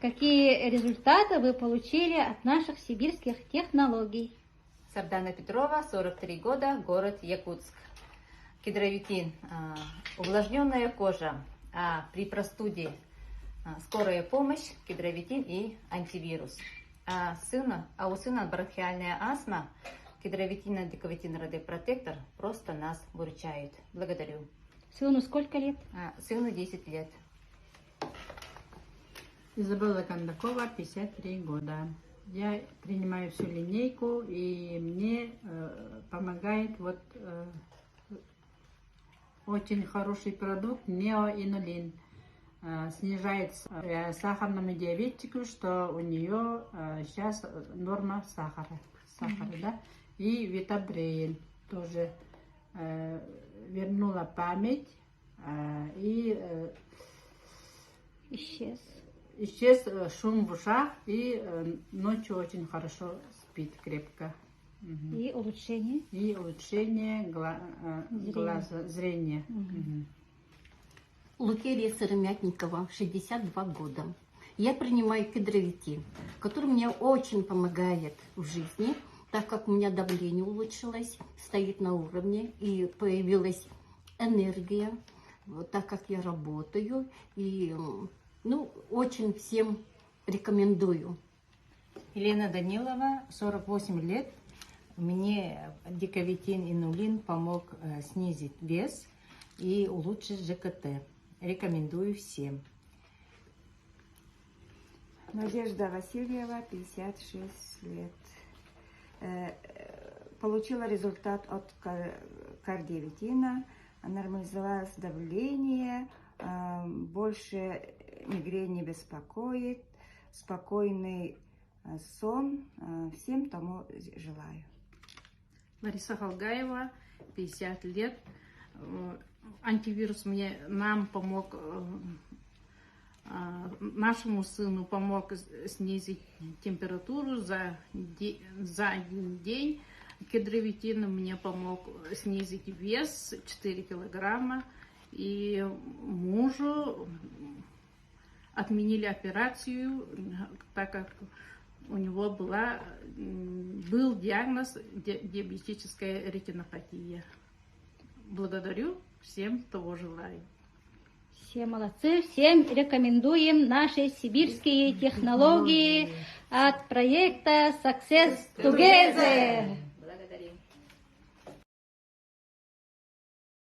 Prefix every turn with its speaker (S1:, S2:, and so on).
S1: Какие результаты вы получили от наших сибирских технологий?
S2: Сардана Петрова, 43 года, город Якутск. Кедровитин, увлажненная кожа, при простуде скорая помощь, кедровитин и антивирус. У сына бронхиальная астма, кедровитин, диковитин, радиопротектор просто нас выручает. Благодарю.
S1: Сыну сколько лет?
S2: Сыну 10 лет.
S3: Изабелла Кондакова, 53 года. Я принимаю всю линейку, и мне помогает очень хороший продукт Неоинулин. Снижает сахарному диабетику, что у нее сейчас норма сахара, да? И Витабреин тоже вернула память и исчез шум в ушах, и ночью очень хорошо спит крепко.
S1: И улучшение?
S3: И улучшение глаза, зрения.
S4: Лукерия Сыромятникова, 62 года. Я принимаю кедровитин, который мне очень помогает в жизни, так как у меня давление улучшилось, стоит на уровне, и появилась энергия, так как я работаю, и очень всем рекомендую.
S2: Елена Данилова, 48 лет. Мне диковитин инулин помог снизить вес и улучшить ЖКТ. Рекомендую всем.
S5: Надежда Васильева, 56 лет. Получила результат от кардиовитина, нормализовалось давление, больше мигрень не беспокоит, спокойный сон. Всем тому желаю.
S6: Лариса Халгаева, 50 лет. Антивирус нам помог, нашему сыну помог снизить температуру за один день. Кедровитин мне помог снизить вес 4 килограмма. И мужу отменили операцию, так как у него был диагноз диабетическая ретинопатия. Благодарю, всем того желаю.
S1: Все молодцы, всем рекомендуем наши сибирские технологии от проекта Success Together.